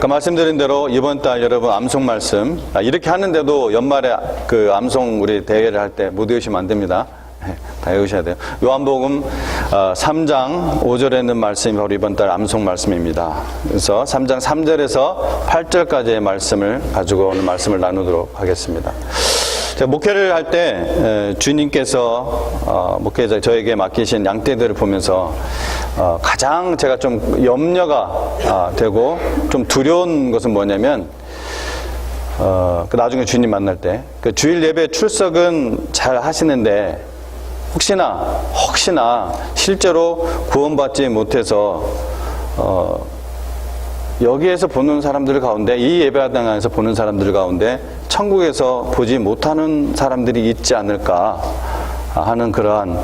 아까 말씀드린 대로 이번 달 여러분 암송 말씀 이렇게 하는데도 연말에 그 암송 우리 대회를 할 때 못 외우시면 안 됩니다. 다 외우셔야 돼요. 요한복음 3장 5절에 있는 말씀이 바로 이번 달 암송 말씀입니다. 그래서 3장 3절에서 8절까지의 말씀을 가지고 오늘 말씀을 나누도록 하겠습니다. 제가 목회를 할 때 주님께서 목회자 저에게 맡기신 양떼들을 보면서 가장 제가 좀 염려가 되고 좀 두려운 것은 뭐냐면 나중에 주님 만날 때 그 주일 예배 출석은 잘 하시는데 혹시나 실제로 구원받지 못해서 여기에서 보는 사람들 가운데, 이 예배당에서 보는 사람들 가운데 천국에서 보지 못하는 사람들이 있지 않을까 하는 그러한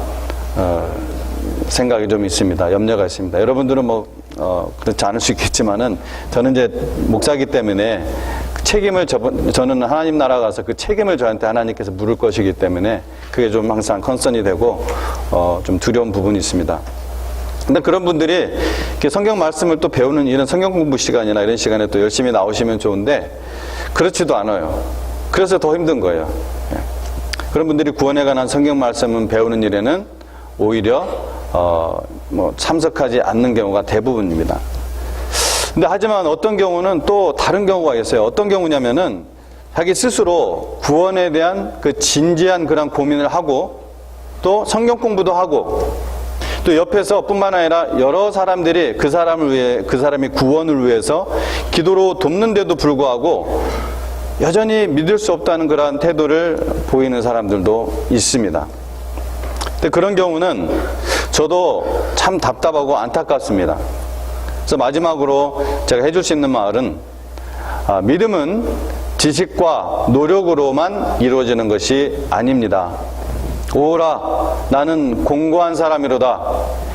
생각이 좀 있습니다. 염려가 있습니다. 여러분들은 그렇지 않을 수 있겠지만은 저는 이제 목사이기 때문에 그 책임을 저는 하나님 나라 가서 그 책임을 저한테 하나님께서 물을 것이기 때문에 그게 좀 항상 컨선이 되고 좀 두려운 부분이 있습니다. 근데 그런 분들이 이렇게 성경 말씀을 또 배우는 이런 성경 공부 시간이나 이런 시간에 또 열심히 나오시면 좋은데 그렇지도 않아요. 그래서 더 힘든 거예요. 그런 분들이 구원에 관한 성경 말씀을 배우는 일에는 오히려 참석하지 않는 경우가 대부분입니다. 근데 하지만 어떤 경우는 또 다른 경우가 있어요. 어떤 경우냐면은 자기 스스로 구원에 대한 그 진지한 그런 고민을 하고 또 성경 공부도 하고 또 옆에서 뿐만 아니라 여러 사람들이 그 사람을 위해, 그 사람이 구원을 위해서 기도로 돕는데도 불구하고 여전히 믿을 수 없다는 그러한 태도를 보이는 사람들도 있습니다. 근데 그런 경우는 저도 참 답답하고 안타깝습니다. 그래서 마지막으로 제가 해줄 수 있는 말은 믿음은 지식과 노력으로만 이루어지는 것이 아닙니다. 오라 나는 공고한 사람이로다.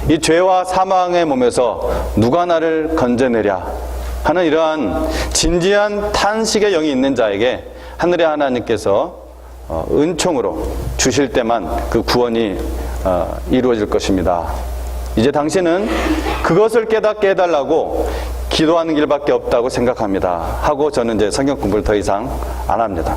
이 죄와 사망의 몸에서 누가 나를 건져내랴 하는 이러한 진지한 탄식의 영이 있는 자에게 하늘의 하나님께서 은총으로 주실 때만 그 구원이 이루어질 것입니다. 이제 당신은 그것을 깨닫게 해달라고 기도하는 길밖에 없다고 생각합니다 하고 저는 이제 성경 공부를 더 이상 안 합니다.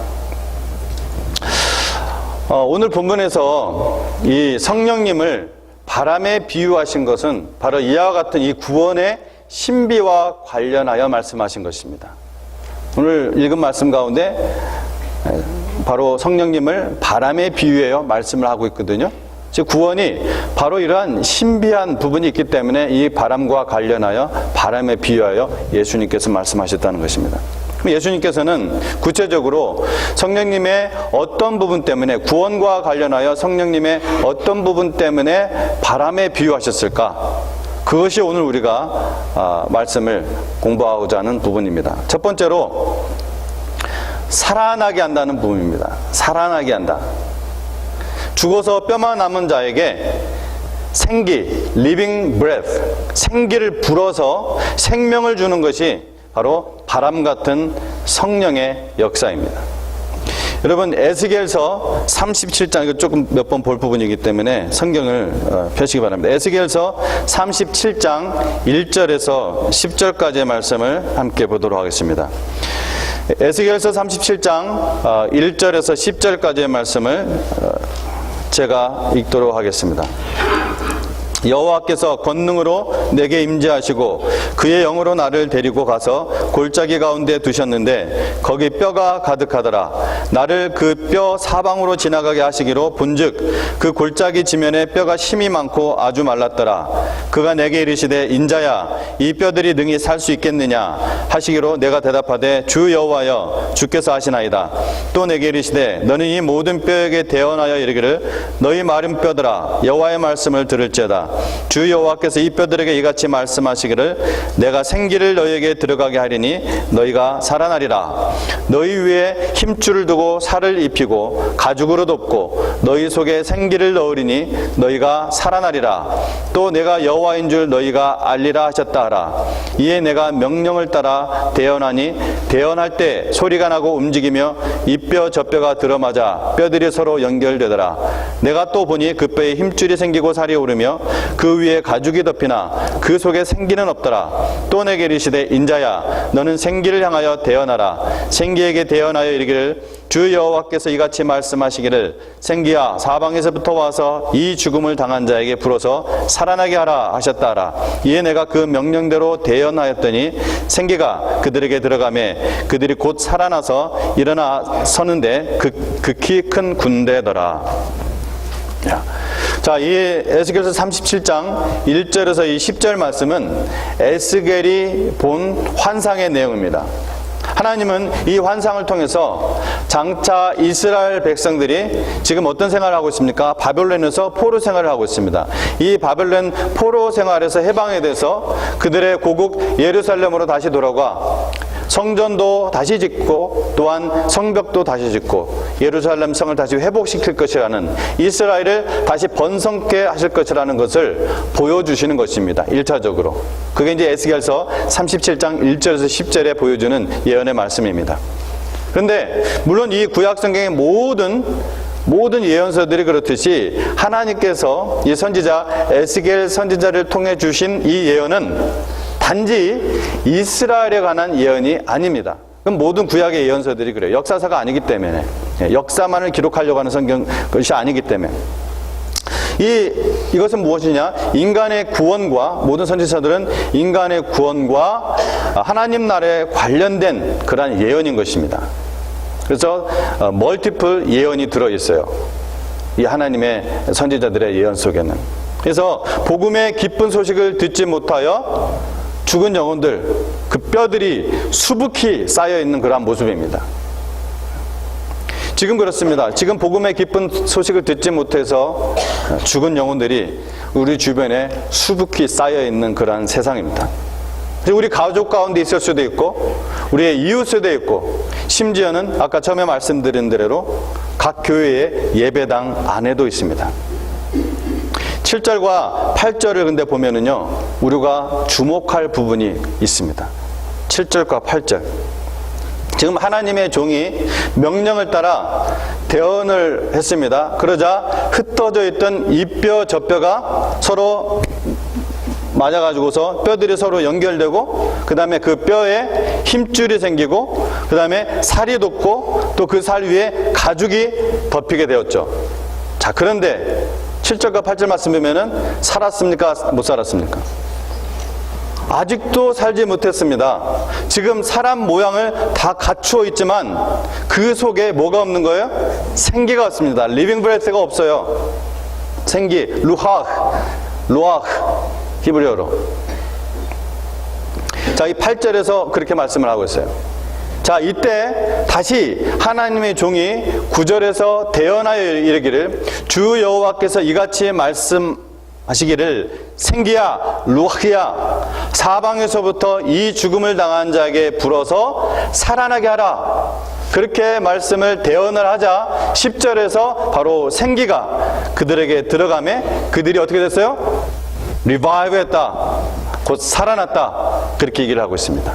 오늘 본문에서 이 성령님을 바람에 비유하신 것은 바로 이와 같은 이 구원의 신비와 관련하여 말씀하신 것입니다. 오늘 읽은 말씀 가운데 바로 성령님을 바람에 비유하여 말씀을 하고 있거든요. 즉 구원이 바로 이러한 신비한 부분이 있기 때문에 이 바람과 관련하여 바람에 비유하여 예수님께서 말씀하셨다는 것입니다. 예수님께서는 구체적으로 성령님의 어떤 부분 때문에, 구원과 관련하여 성령님의 어떤 부분 때문에 바람에 비유하셨을까? 그것이 오늘 우리가 말씀을 공부하고자 하는 부분입니다. 첫 번째로 살아나게 한다는 부분입니다. 살아나게 한다. 죽어서 뼈만 남은 자에게 생기, living breath, 생기를 불어서 생명을 주는 것이 바로 바람 같은 성령의 역사입니다. 여러분 에스겔서 37장, 이거 조금 몇 번 볼 부분이기 때문에 성경을 펴시기 바랍니다. 에스겔서 37장 1절에서 10절까지의 말씀을 함께 보도록 하겠습니다. 에스겔서 37장 1절에서 10절까지의 말씀을 제가 읽도록 하겠습니다. 여호와께서 권능으로 내게 임재하시고 그의 영으로 나를 데리고 가서 골짜기 가운데 두셨는데 거기 뼈가 가득하더라. 나를 그 뼈 사방으로 지나가게 하시기로 본즉 그 골짜기 지면에 뼈가 심이 많고 아주 말랐더라. 그가 내게 이르시되 인자야 이 뼈들이 능히 살 수 있겠느냐 하시기로 내가 대답하되 주 여호와여 주께서 하시나이다. 또 내게 이르시되 너는 이 모든 뼈에게 대언하여 이르기를 너희 마른 뼈들아 여호와의 말씀을 들을지어다. 주 여호와께서 이 뼈들에게 이같이 말씀하시기를 내가 생기를 너희에게 들어가게 하리니 너희가 살아나리라. 너희 위에 힘줄을 두고 살을 입히고 가죽으로 덮고 너희 속에 생기를 넣으리니 너희가 살아나리라. 또 내가 여호와인 줄 너희가 알리라 하셨다 하라. 이에 내가 명령을 따라 대언하니 대언할 때 소리가 나고 움직이며 이 뼈 저 뼈가 들어맞아 뼈들이 서로 연결되더라. 내가 또 보니 그 뼈에 힘줄이 생기고 살이 오르며 그 위에 가죽이 덮이나 그 속에 생기는 없더라. 또 내게 이르시되 인자야 너는 생기를 향하여 대언하라. 생기에게 대언하여 이르기를 주 여호와께서 이같이 말씀하시기를 생기야 사방에서부터 와서 이 죽음을 당한 자에게 불어서 살아나게 하라 하셨다 하라. 이에 내가 그 명령대로 대언하였더니 생기가 그들에게 들어가매 그들이 곧 살아나서 일어나 서는데 극히 큰 군대더라. 자, 이 에스겔서 37장 1절에서 이 10절 말씀은 에스겔이 본 환상의 내용입니다. 하나님은 이 환상을 통해서 장차 이스라엘 백성들이 지금 어떤 생활을 하고 있습니까? 바벨론에서 포로 생활을 하고 있습니다. 이 바벨론 포로 생활에서 해방에 대해서 그들의 고국 예루살렘으로 다시 돌아가 성전도 다시 짓고 또한 성벽도 다시 짓고 예루살렘 성을 다시 회복시킬 것이라는, 이스라엘을 다시 번성케 하실 것이라는 것을 보여주시는 것입니다. 1차적으로. 그게 이제 에스겔서 37장 1절에서 10절에 보여주는 예언의 말씀입니다. 그런데 물론 이 구약 성경의 모든 예언서들이 그렇듯이 하나님께서 이 선지자 에스겔 선지자를 통해 주신 이 예언은 단지 이스라엘에 관한 예언이 아닙니다. 그럼 모든 구약의 예언서들이 그래요. 역사서가 아니기 때문에, 역사만을 기록하려고 하는 성경 것이 아니기 때문에. 이것은 무엇이냐? 인간의 구원과, 모든 선지자들은 인간의 구원과 하나님 나라에 관련된 그러한 예언인 것입니다. 그래서 멀티플 예언이 들어있어요. 이 하나님의 선지자들의 예언 속에는. 그래서 복음의 기쁜 소식을 듣지 못하여 죽은 영혼들, 그 뼈들이 수북히 쌓여있는 그러한 모습입니다. 지금 그렇습니다. 지금 복음의 기쁜 소식을 듣지 못해서 죽은 영혼들이 우리 주변에 수북히 쌓여있는 그러한 세상입니다. 우리 가족 가운데 있을 수도 있고 우리의 이웃 수도 있고 심지어는 아까 처음에 말씀드린 대로 각 교회의 예배당 안에도 있습니다. 7절과 8절을 근데 보면은요, 우리가 주목할 부분이 있습니다. 7절과 8절. 지금 하나님의 종이 명령을 따라 대언을 했습니다. 그러자 흩어져 있던 이 뼈 저 뼈가 서로 맞아가지고서 뼈들이 서로 연결되고, 그 다음에 그 뼈에 힘줄이 생기고, 그 다음에 살이 돋고, 또 그 살 위에 가죽이 덮이게 되었죠. 자, 그런데 7절과 8절 말씀 보면은 살았습니까? 못 살았습니까? 아직도 살지 못했습니다. 지금 사람 모양을 다 갖추어 있지만 그 속에 뭐가 없는 거예요? 생기가 없습니다. 리빙 브레스가 없어요. 생기, 루아흐, 히브리어로. 자, 이 8절에서 그렇게 말씀을 하고 있어요. 자, 이때 다시 하나님의 종이 9절에서 대언하여 이르기를 주 여호와께서 이같이 말씀하시기를 생기야 루아히야 사방에서부터 이 죽음을 당한 자에게 불어서 살아나게 하라. 그렇게 말씀을 대언을 하자 10절에서 바로 생기가 그들에게 들어가매 그들이 어떻게 됐어요? 리바이브 했다. 곧 살아났다. 그렇게 얘기를 하고 있습니다.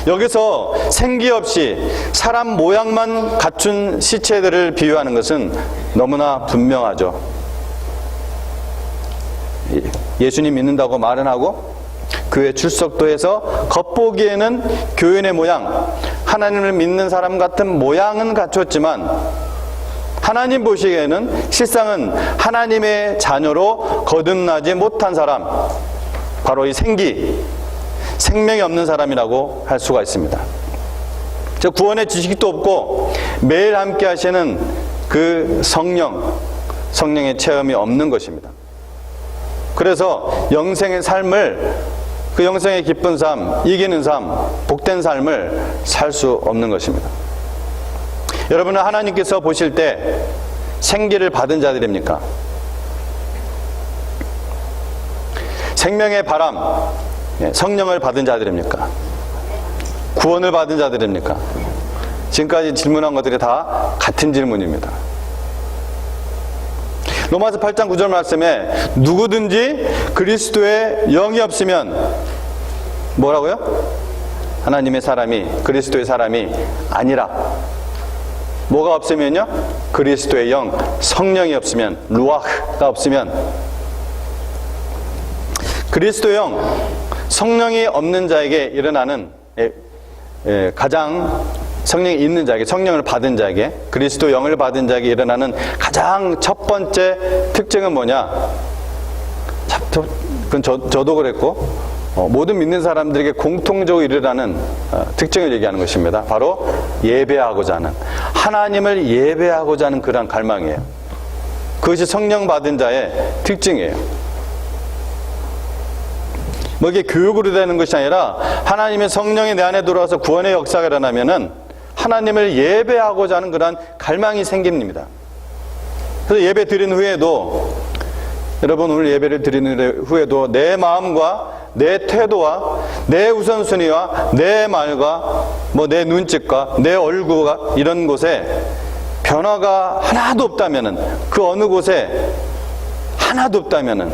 여기서 생기 없이 사람 모양만 갖춘 시체들을 비유하는 것은 너무나 분명하죠. 예수님 믿는다고 말은 하고 교회 출석도 해서 겉보기에는 교인의 모양, 하나님을 믿는 사람 같은 모양은 갖췄지만 하나님 보시기에는 실상은 하나님의 자녀로 거듭나지 못한 사람, 바로 이 생명이 없는 사람이라고 할 수가 있습니다. 저 구원의 지식도 없고 매일 함께 하시는 그 성령의 체험이 없는 것입니다. 그래서 영생의 삶을, 그 영생의 기쁜 삶, 이기는 삶, 복된 삶을 살 수 없는 것입니다. 여러분은 하나님께서 보실 때 생기를 받은 자들입니까? 생명의 바람, 성령을 받은 자들입니까? 구원을 받은 자들입니까? 지금까지 질문한 것들이 다 같은 질문입니다. 로마서 8장 9절 말씀에 누구든지 그리스도의 영이 없으면 뭐라고요? 하나님의 사람이, 그리스도의 사람이 아니라. 뭐가 없으면요? 그리스도의 영, 성령이 없으면, 루아흐가 없으면, 그리스도의 영, 성령이 없는 자에게 일어나는 가장 성령이 있는 자에게, 성령을 받은 자에게, 그리스도 영을 받은 자에게 일어나는 가장 첫 번째 특징은 뭐냐? 그건 저도 그랬고 모든 믿는 사람들에게 공통적으로 일어나는 특징을 얘기하는 것입니다. 바로 예배하고자 하는, 하나님을 예배하고자 하는 그런 갈망이에요. 그것이 성령 받은 자의 특징이에요. 뭐 이게 교육으로 되는 것이 아니라 하나님의 성령이 내 안에 들어와서 구원의 역사가 일어나면은 하나님을 예배하고자 하는 그런 갈망이 생깁니다. 그래서 예배 드린 후에도, 여러분 오늘 예배를 드리는 후에도 내 마음과 내 태도와 내 우선순위와 내 말과 뭐 내 눈짓과 내 얼굴과 이런 곳에 변화가 하나도 없다면은, 그 어느 곳에 하나도 없다면은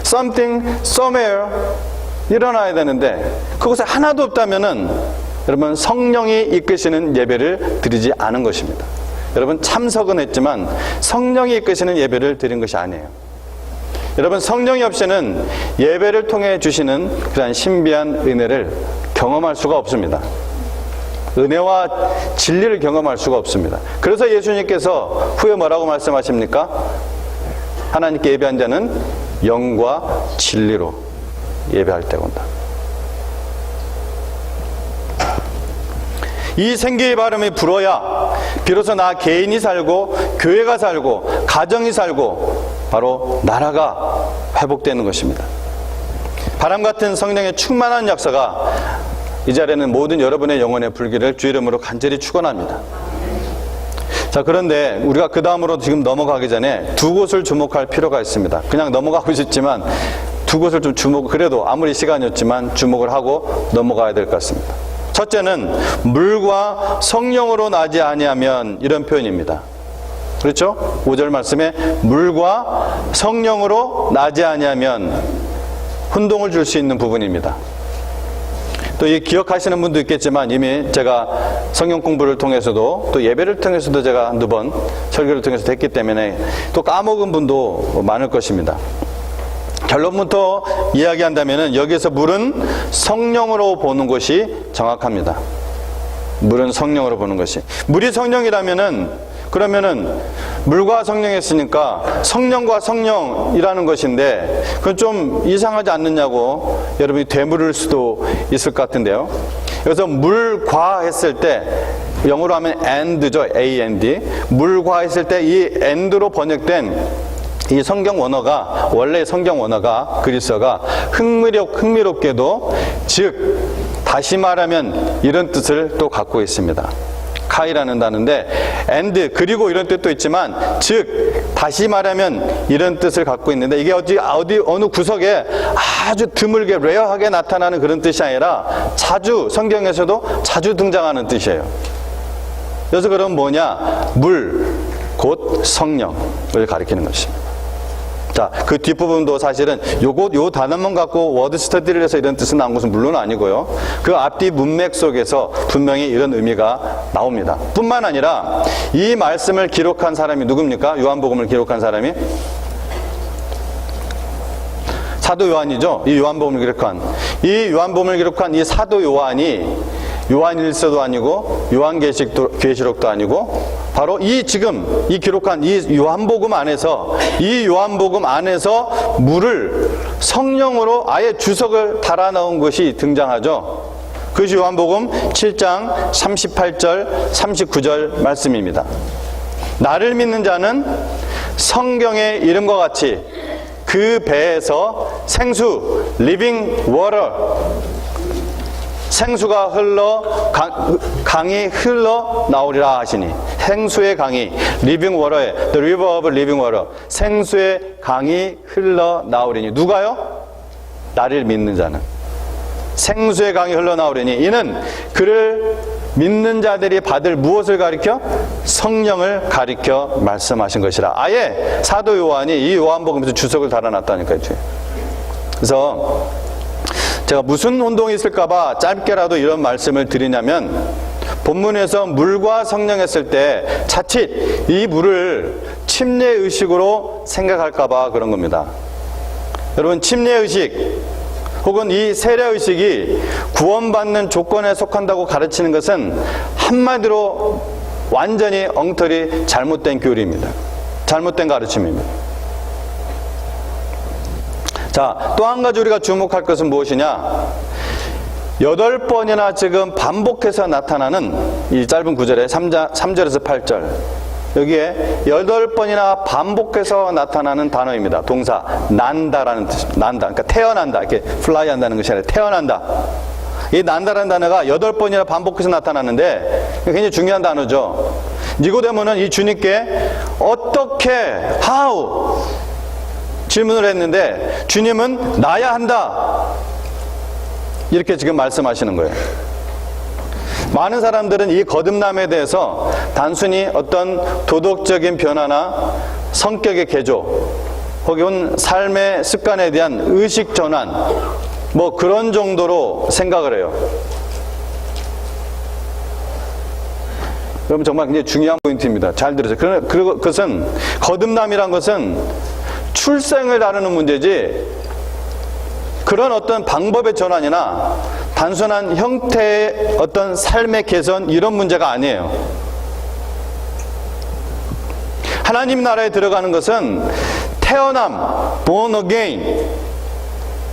something somewhere 일어나야 되는데 그곳에 하나도 없다면은 여러분 성령이 이끄시는 예배를 드리지 않은 것입니다. 여러분 참석은 했지만 성령이 이끄시는 예배를 드린 것이 아니에요. 여러분 성령이 없이는 예배를 통해 주시는 그러한 신비한 은혜를 경험할 수가 없습니다. 은혜와 진리를 경험할 수가 없습니다. 그래서 예수님께서 후에 뭐라고 말씀하십니까? 하나님께 예배한 자는 영과 진리로 예배할 때가 온다. 이 생기의 바람이 불어야 비로소 나 개인이 살고 교회가 살고 가정이 살고 바로 나라가 회복되는 것입니다. 바람 같은 성령의 충만한 역사가 이 자리에는 모든 여러분의 영혼의 불길을 주 이름으로 간절히 축원합니다. 자, 그런데 우리가 그 다음으로 지금 넘어가기 전에 두 곳을 주목할 필요가 있습니다. 그냥 넘어가고 싶지만 두 곳을 좀 그래도 아무리 시간이 없지만 주목을 하고 넘어가야 될 것 같습니다. 첫째는 물과 성령으로 나지 아니하면, 이런 표현입니다. 그렇죠? 5절 말씀에 물과 성령으로 나지 아니하면 혼동을 줄 수 있는 부분입니다. 또 이 기억하시는 분도 있겠지만 이미 제가 성경 공부를 통해서도 또 예배를 통해서도 제가 한두 번 설교를 통해서 했기 때문에 또 까먹은 분도 많을 것입니다. 결론부터 이야기한다면 여기서 물은 성령으로 보는 것이 정확합니다. 물은 성령으로 보는 것이. 물이 성령이라면은, 그러면은 물과 성령이 있으니까 성령과 성령이라는 것인데 그건 좀 이상하지 않느냐고 여러분이 되물을 수도 있을 것 같은데요. 그래서 물과 했을 때 영어로 하면 and죠. and. 물과 했을 때 이 and로 번역된 이 성경 원어가, 원래 성경 원어가, 그리스어가 흥미롭게도, 즉 다시 말하면 이런 뜻을 또 갖고 있습니다. 카이라는 단어인데 and, 그리고 이런 뜻도 있지만 즉 다시 말하면 이런 뜻을 갖고 있는데 이게 어느 구석에 아주 드물게 레어하게 나타나는 그런 뜻이 아니라 자주 성경에서도 자주 등장하는 뜻이에요. 그래서 그럼 뭐냐? 물, 곧 성령을 가리키는 것입니다. 자, 그 뒷부분도 사실은 요 단어만 갖고 워드 스터디를 해서 이런 뜻은 나온 것은 물론 아니고요. 그 앞뒤 문맥 속에서 분명히 이런 의미가 나옵니다. 뿐만 아니라 이 말씀을 기록한 사람이 누굽니까? 요한복음을 기록한 사람이? 사도 요한이죠. 이 요한복음을 기록한 이 사도 요한이 요한일서도 아니고 요한계시록도 아니고 바로 지금 기록한 이 요한복음 안에서 물을 성령으로 아예 주석을 달아 넣은 것이 등장하죠. 그것이 요한복음 7장 38절 39절 말씀입니다. 나를 믿는 자는 성경의 이름과 같이 그 배에서 생수 living water, 생수가 강이 흘러 나오리라 하시니, 생수의 강이, living water의, the river of living water, 생수의 강이 흘러 나오리니. 누가요? 나를 믿는 자는. 생수의 강이 흘러 나오리니 이는 그를 믿는 자들이 받을 무엇을 가리켜? 성령을 가리켜 말씀하신 것이라. 아예 사도 요한이 이 요한복음에서 주석을 달아놨다니까요. 그래서 제가 무슨 혼동이 있을까봐 짧게라도 이런 말씀을 드리냐면, 본문에서 물과 성령 했을 때 자칫 이 물을 침례의식으로 생각할까봐 그런 겁니다. 여러분, 침례의식 혹은 이 세례의식이 구원받는 조건에 속한다고 가르치는 것은 한마디로 완전히 엉터리 잘못된 교리입니다. 잘못된 가르침입니다. 자, 또 한 가지 우리가 주목할 것은 무엇이냐? 8번이나 지금 반복해서 나타나는 이 짧은 구절에 3절에서 8절, 여기에 8번이나 반복해서 나타나는 단어입니다. 동사 난다라는 뜻입니다. 난다, 그러니까 태어난다, 이렇게 플라이 한다는 것이 아니라 태어난다. 이 난다라는 단어가 8번이나 반복해서 나타나는데 굉장히 중요한 단어죠. 니고데모는 이 주님께 어떻게, how 질문을 했는데 주님은 나야 한다, 이렇게 지금 말씀하시는 거예요. 많은 사람들은 이 거듭남에 대해서 단순히 어떤 도덕적인 변화나 성격의 개조 혹은 삶의 습관에 대한 의식 전환, 뭐 그런 정도로 생각을 해요. 여러분, 정말 굉장히 중요한 포인트입니다. 잘 들으세요. 그리고 그것은, 거듭남이란 것은 출생을 다루는 문제지 그런 어떤 방법의 전환이나 단순한 형태의 어떤 삶의 개선, 이런 문제가 아니에요. 하나님 나라에 들어가는 것은 태어남, born again,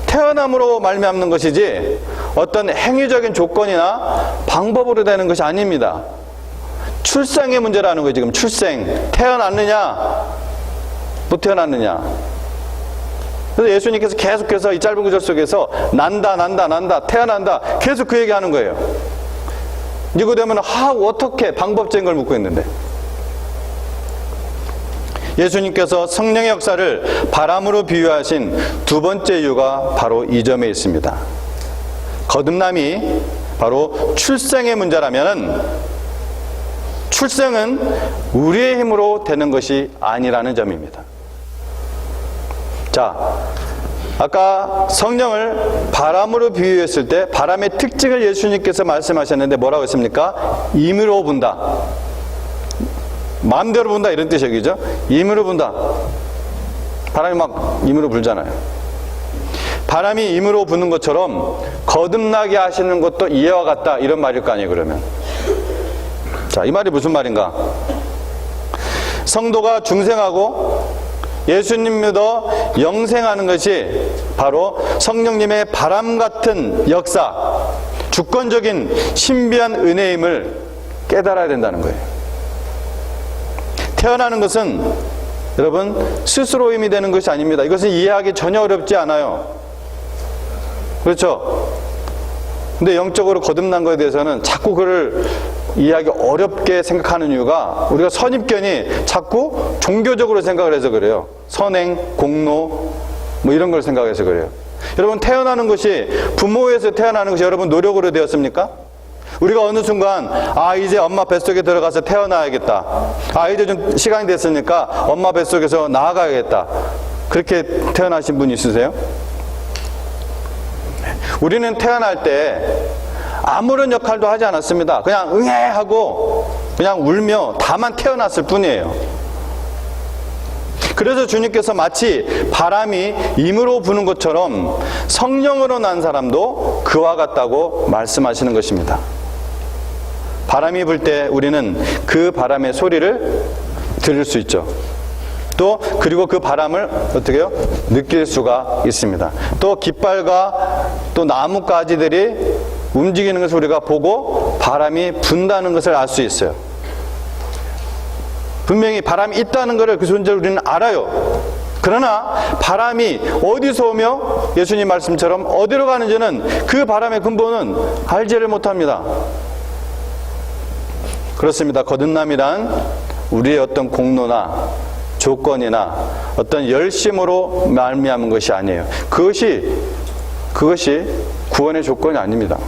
태어남으로 말미암는 것이지 어떤 행위적인 조건이나 방법으로 되는 것이 아닙니다. 출생의 문제라는 거예요. 지금 출생, 태어났느냐 못 태어났느냐. 그래서 예수님께서 계속해서 이 짧은 구절 속에서 난다, 태어난다, 계속 그 얘기하는 거예요. 니고데모는 어떻게, 방법적인 걸 묻고 있는데, 예수님께서 성령의 역사를 바람으로 비유하신 두 번째 이유가 바로 이 점에 있습니다. 거듭남이 바로 출생의 문제라면 출생은 우리의 힘으로 되는 것이 아니라는 점입니다. 자, 아까 성령을 바람으로 비유했을 때 바람의 특징을 예수님께서 말씀하셨는데 뭐라고 했습니까? 임으로 분다, 마음대로 분다, 이런 뜻이 여기죠. 임으로 분다. 바람이 막 임으로 불잖아요. 바람이 임으로 부는 것처럼 거듭나게 하시는 것도 이와 같다, 이런 말일 거 아니에요. 그러면 자, 이 말이 무슨 말인가? 성도가 중생하고 예수님 믿어 영생하는 것이 바로 성령님의 바람 같은 역사, 주권적인 신비한 은혜임을 깨달아야 된다는 거예요. 태어나는 것은 여러분 스스로 힘이 되는 것이 아닙니다. 이것은 이해하기 전혀 어렵지 않아요. 그렇죠? 근데 영적으로 거듭난 것에 대해서는 자꾸 그를 이해하기 어렵게 생각하는 이유가, 우리가 선입견이 자꾸 종교적으로 생각을 해서 그래요. 선행, 공로 뭐 이런 걸 생각해서 그래요. 여러분, 태어나는 것이, 부모에서 태어나는 것이 여러분 노력으로 되었습니까? 우리가 어느 순간 이제 엄마 뱃속에 들어가서 태어나야겠다, 이제 좀 시간이 됐으니까 엄마 뱃속에서 나아가야겠다, 그렇게 태어나신 분 있으세요? 우리는 태어날 때 아무런 역할도 하지 않았습니다. 그냥 응애 하고 그냥 울며 다만 태어났을 뿐이에요. 그래서 주님께서 마치 바람이 임으로 부는 것처럼 성령으로 난 사람도 그와 같다고 말씀하시는 것입니다. 바람이 불 때 우리는 그 바람의 소리를 들을 수 있죠. 또 그리고 그 바람을 어떻게 해요? 느낄 수가 있습니다. 또 깃발과 또 나뭇가지들이 움직이는 것을 우리가 보고 바람이 분다는 것을 알 수 있어요. 분명히 바람이 있다는 것을, 그 존재를 우리는 알아요. 그러나 바람이 어디서 오며 예수님 말씀처럼 어디로 가는지는, 그 바람의 근본은 알지를 못합니다. 그렇습니다. 거듭남이란 우리의 어떤 공로나 조건이나 어떤 열심으로 말미암은 것이 아니에요. 그것이 구원의 조건이 아닙니다.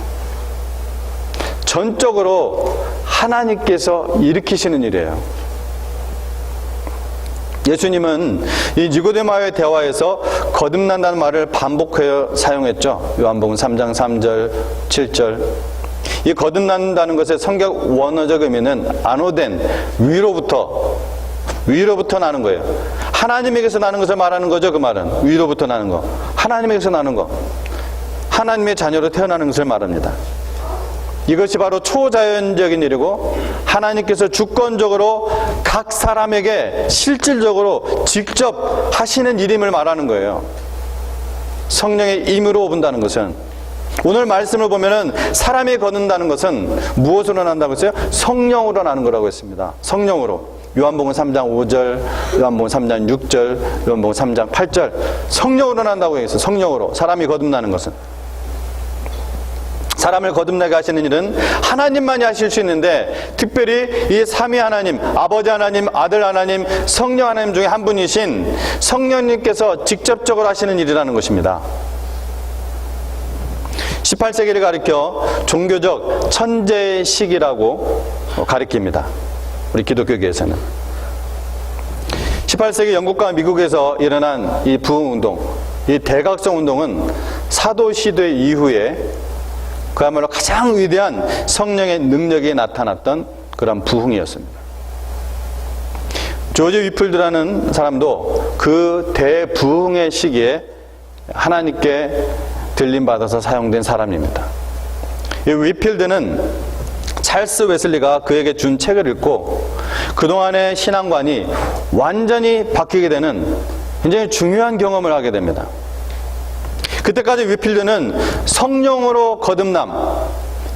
전적으로 하나님께서 일으키시는 일이에요. 예수님은 이 니고데모와의 대화에서 거듭난다는 말을 반복하여 사용했죠. 요한복음 3장 3절, 7절. 이 거듭난다는 것의 성경 원어적 의미는 안호된, 위로부터 나는 거예요. 하나님에게서 나는 것을 말하는 거죠. 그 말은 위로부터 나는 거, 하나님에게서 나는 거, 하나님의 자녀로 태어나는 것을 말합니다. 이것이 바로 초자연적인 일이고 하나님께서 주권적으로 각 사람에게 실질적으로 직접 하시는 일임을 말하는 거예요. 성령의 임으로 본다는 것은, 오늘 말씀을 보면은 사람이 거듭난다는 것은 무엇으로 난다고 했어요? 성령으로 나는 거라고 했습니다. 성령으로. 요한복음 3장 5절, 요한복음 3장 6절, 요한복음 3장 8절. 성령으로 난다고 했어요. 성령으로. 사람이 거듭나는 것은. 사람을 거듭나게 하시는 일은 하나님만이 하실 수 있는데, 특별히 이 삼위 하나님, 아버지 하나님, 아들 하나님, 성령 하나님 중에 한 분이신 성령님께서 직접적으로 하시는 일이라는 것입니다. 18세기를 가리켜 종교적 천재식이라고 가리킵니다. 우리 기독교계에서는. 18세기 영국과 미국에서 일어난 이 부흥운동, 이 대각성 운동은 사도 시대 이후에 그야말로 가장 위대한 성령의 능력이 나타났던 그런 부흥이었습니다. 조지 위필드라는 사람도 그 대부흥의 시기에 하나님께 들림받아서 사용된 사람입니다. 이 위필드는 찰스 웨슬리가 그에게 준 책을 읽고 그동안의 신앙관이 완전히 바뀌게 되는 굉장히 중요한 경험을 하게 됩니다. 그때까지 위필드는 성령으로 거듭남,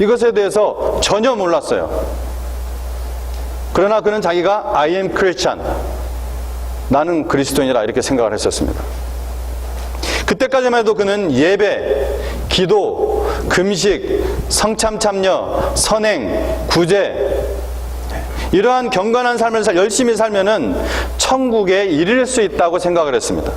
이것에 대해서 전혀 몰랐어요. 그러나 그는 자기가 I am Christian, 나는 그리스도인이라 이렇게 생각을 했었습니다. 그때까지만 해도 그는 예배, 기도, 금식, 성참 참여, 선행, 구제, 이러한 경건한 삶을 열심히 살면은 천국에 이를 수 있다고 생각을 했습니다.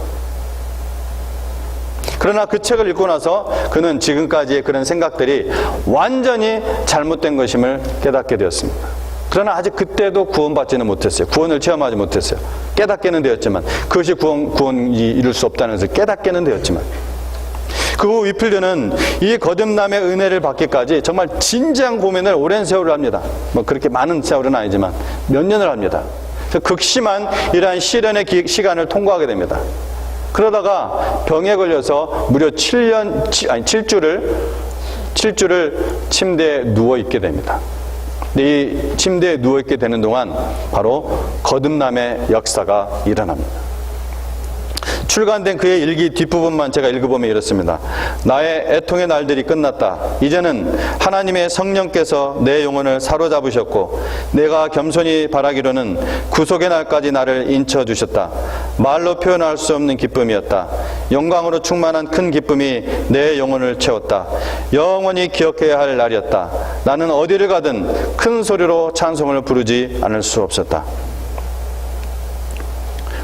그러나 그 책을 읽고 나서 그는 지금까지의 그런 생각들이 완전히 잘못된 것임을 깨닫게 되었습니다. 그러나 아직 그때도 구원받지는 못했어요. 구원을 체험하지 못했어요. 깨닫게는 되었지만, 그것이 구원이 이룰 수 없다는 것을 깨닫게는 되었지만, 그 후 위필드는 이 거듭남의 은혜를 받기까지 정말 진지한 고민을 오랜 세월을 합니다. 뭐 그렇게 많은 세월은 아니지만 몇 년을 합니다. 그래서 극심한 이러한 시련의 시간을 통과하게 됩니다. 그러다가 병에 걸려서 무려 7주를 침대에 누워있게 됩니다. 이 침대에 누워있게 되는 동안 바로 거듭남의 역사가 일어납니다. 출간된 그의 일기 뒷부분만 제가 읽어보면 이렇습니다. 나의 애통의 날들이 끝났다. 이제는 하나님의 성령께서 내 영혼을 사로잡으셨고 내가 겸손히 바라기로는 구속의 날까지 나를 인쳐주셨다. 말로 표현할 수 없는 기쁨이었다. 영광으로 충만한 큰 기쁨이 내 영혼을 채웠다. 영원히 기억해야 할 날이었다. 나는 어디를 가든 큰 소리로 찬송을 부르지 않을 수 없었다.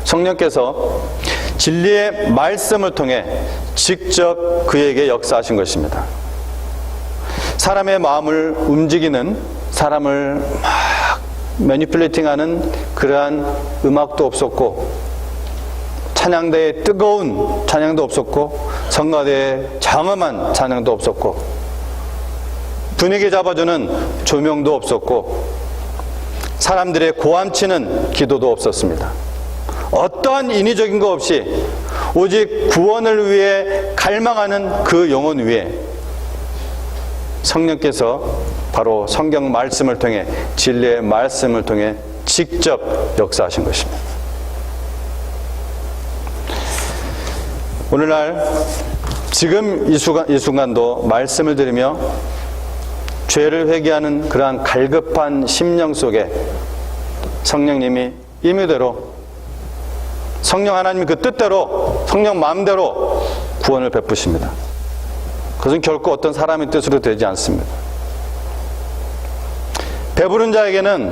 성령께서 진리의 말씀을 통해 직접 그에게 역사하신 것입니다. 사람의 마음을 움직이는, 사람을 막 매니플레이팅하는 그러한 음악도 없었고, 찬양대의 뜨거운 찬양도 없었고, 성가대의 장엄한 찬양도 없었고, 분위기 잡아주는 조명도 없었고, 사람들의 고함치는 기도도 없었습니다. 어떠한 인위적인 것 없이 오직 구원을 위해 갈망하는 그 영혼 위에 성령께서 바로 성경 말씀을 통해, 진리의 말씀을 통해 직접 역사하신 것입니다. 오늘날 지금 이 순간도 말씀을 들으며 죄를 회개하는 그러한 갈급한 심령 속에 성령님이 임의대로, 성령 하나님이 그 뜻대로, 성령 마음대로 구원을 베푸십니다. 그것은 결코 어떤 사람의 뜻으로 되지 않습니다. 배부른 자에게는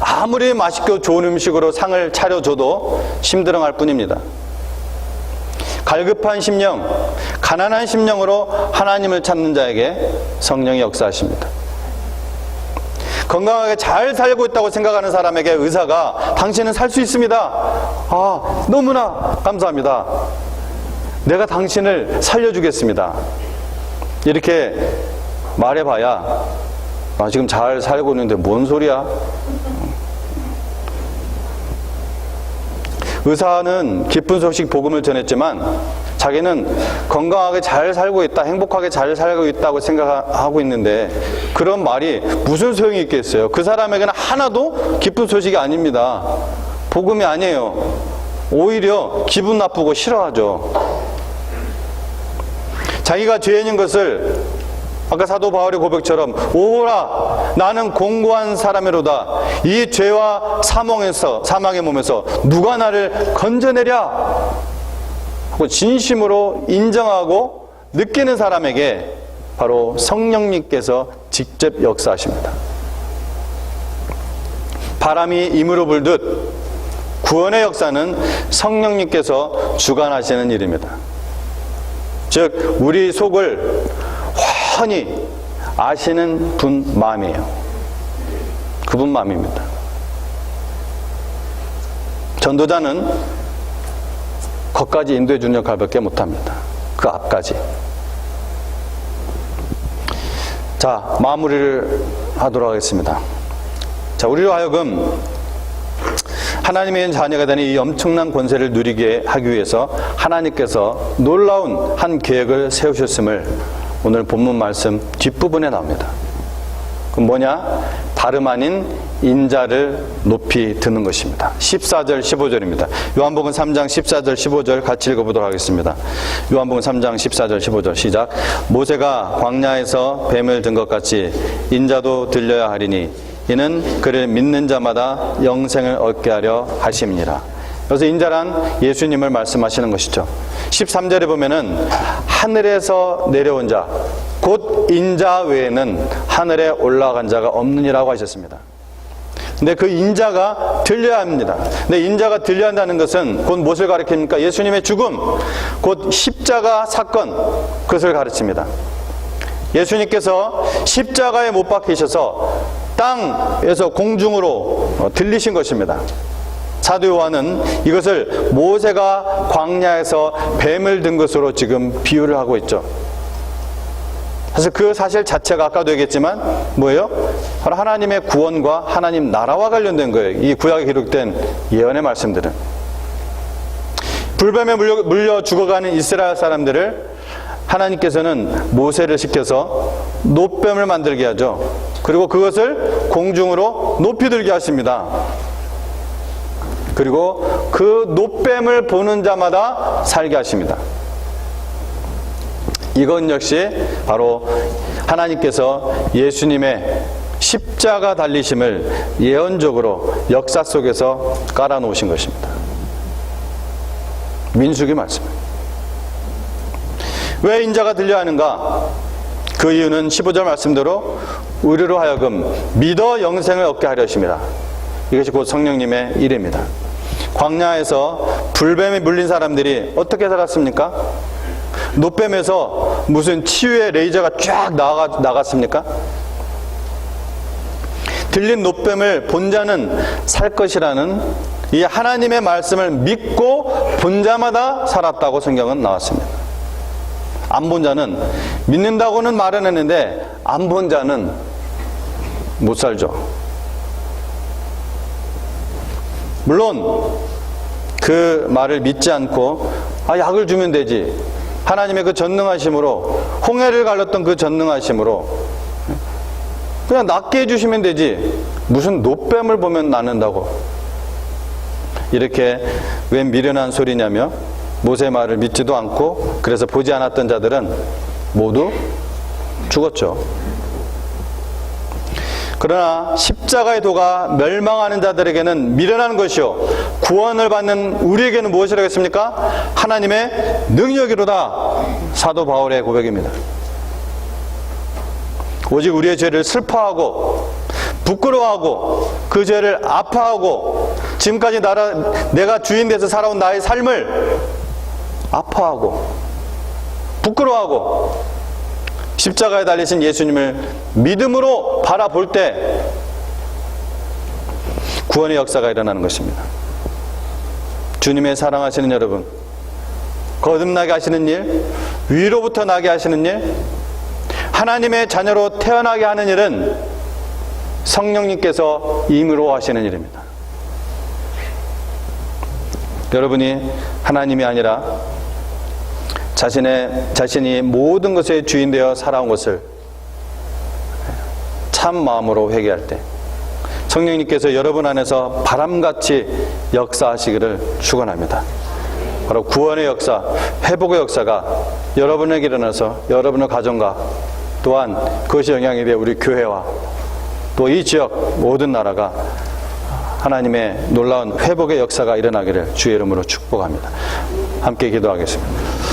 아무리 맛있고 좋은 음식으로 상을 차려줘도 심드렁할 뿐입니다. 갈급한 심령, 가난한 심령으로 하나님을 찾는 자에게 성령이 역사하십니다. 건강하게 잘 살고 있다고 생각하는 사람에게 의사가 당신은 살 수 있습니다. 아, 너무나 감사합니다. 내가 당신을 살려주겠습니다. 이렇게 말해봐야 지금 잘 살고 있는데 뭔 소리야? 의사는 기쁜 소식 복음을 전했지만 자기는 건강하게 잘 살고 있다, 행복하게 잘 살고 있다고 생각하고 있는데 그런 말이 무슨 소용이 있겠어요? 그 사람에게는 하나도 기쁜 소식이 아닙니다. 복음이 아니에요. 오히려 기분 나쁘고 싫어하죠. 자기가 죄인인 것을 아까 사도 바울의 고백처럼 오호라 나는 공고한 사람이로다. 이 죄와 사망의 몸에서 누가 나를 건져내랴 하고 진심으로 인정하고 느끼는 사람에게 바로 성령님께서 직접 역사하십니다. 바람이 임으로 불듯 구원의 역사는 성령님께서 주관하시는 일입니다. 즉 우리 속을 훤히 아시는 분 마음이에요. 그분 마음입니다. 전도자는 거기까지 인도해 주는 역할밖에 못합니다. 그 앞까지. 자, 마무리를 하도록 하겠습니다. 자, 우리로 하여금 하나님의 자녀가 되는 이 엄청난 권세를 누리게 하기 위해서 하나님께서 놀라운 한 계획을 세우셨음을 오늘 본문 말씀 뒷부분에 나옵니다. 그럼 뭐냐? 다름 아닌 인자를 높이 드는 것입니다. 14절 15절입니다. 요한복음 3장 14절 15절 같이 읽어보도록 하겠습니다. 요한복음 3장 14절 15절 시작. 모세가 광야에서 뱀을 든 것 같이 인자도 들려야 하리니 이는 그를 믿는 자마다 영생을 얻게 하려 하심이니라. 여기서 인자란 예수님을 말씀하시는 것이죠. 13절에 보면은 하늘에서 내려온 자, 곧 인자 외에는 하늘에 올라간 자가 없느니라고 하셨습니다. 근데 그 인자가 들려야 합니다. 근데 인자가 들려야 한다는 것은 곧 무엇을 가리킵니까? 예수님의 죽음, 곧 십자가 사건, 그것을 가르칩니다. 예수님께서 십자가에 못 박히셔서 땅에서 공중으로 들리신 것입니다. 사도 요한은 이것을 모세가 광야에서 뱀을 든 것으로 지금 비유를 하고 있죠. 사실 그 사실 자체가 아까도 얘기했지만 뭐예요? 바로 하나님의 구원과 하나님 나라와 관련된 거예요. 이 구약에 기록된 예언의 말씀들은. 불뱀에 물려 죽어가는 이스라엘 사람들을 하나님께서는 모세를 시켜서 놋뱀을 만들게 하죠. 그리고 그것을 공중으로 높이 들게 하십니다. 그리고 그 놋뱀을 보는 자마다 살게 하십니다. 이건 역시 바로 하나님께서 예수님의 십자가 달리심을 예언적으로 역사 속에서 깔아놓으신 것입니다. 민수기 말씀입니다. 왜 인자가 들려야 하는가? 그 이유는 15절 말씀대로 우리로 하여금 믿어 영생을 얻게 하려 하십니다. 이것이 곧 성령님의 일입니다. 광야에서 불뱀에 물린 사람들이 어떻게 살았습니까? 놋뱀에서 무슨 치유의 레이저가 쫙 나갔습니까? 들린 놋뱀을 본 자는 살 것이라는 이 하나님의 말씀을 믿고 본 자마다 살았다고 성경은 나왔습니다. 안 본 자는 믿는다고는 말은 했는데 안 본 자는 못 살죠. 물론 그 말을 믿지 않고 약을 주면 되지, 하나님의 그 전능하심으로, 홍해를 갈랐던 그 전능하심으로 그냥 낫게 해주시면 되지, 무슨 놋뱀을 보면 낫는다고, 이렇게 웬 미련한 소리냐며 모세의 말을 믿지도 않고 그래서 보지 않았던 자들은 모두 죽었죠. 그러나 십자가의 도가 멸망하는 자들에게는 미련한 것이요 구원을 받는 우리에게는 무엇이라고 했습니까? 하나님의 능력이로다. 사도 바울의 고백입니다. 오직 우리의 죄를 슬퍼하고 부끄러워하고 그 죄를 아파하고 지금까지 내가 주인 돼서 살아온 나의 삶을 아파하고 부끄러워하고 십자가에 달리신 예수님을 믿음으로 바라볼 때 구원의 역사가 일어나는 것입니다. 주님의 사랑하시는 여러분, 거듭나게 하시는 일, 위로부터 나게 하시는 일, 하나님의 자녀로 태어나게 하는 일은 성령님께서 임의로 하시는 일입니다. 여러분이 하나님이 아니라 자신이 모든 것의 주인 되어 살아온 것을 참 마음으로 회개할 때 성령님께서 여러분 안에서 바람같이 역사하시기를 축원합니다. 바로 구원의 역사, 회복의 역사가 여러분에게 일어나서 여러분의 가정과 또한 그것이 영향이 되어 우리 교회와 또 이 지역 모든 나라가 하나님의 놀라운 회복의 역사가 일어나기를 주의 이름으로 축복합니다. 함께 기도하겠습니다.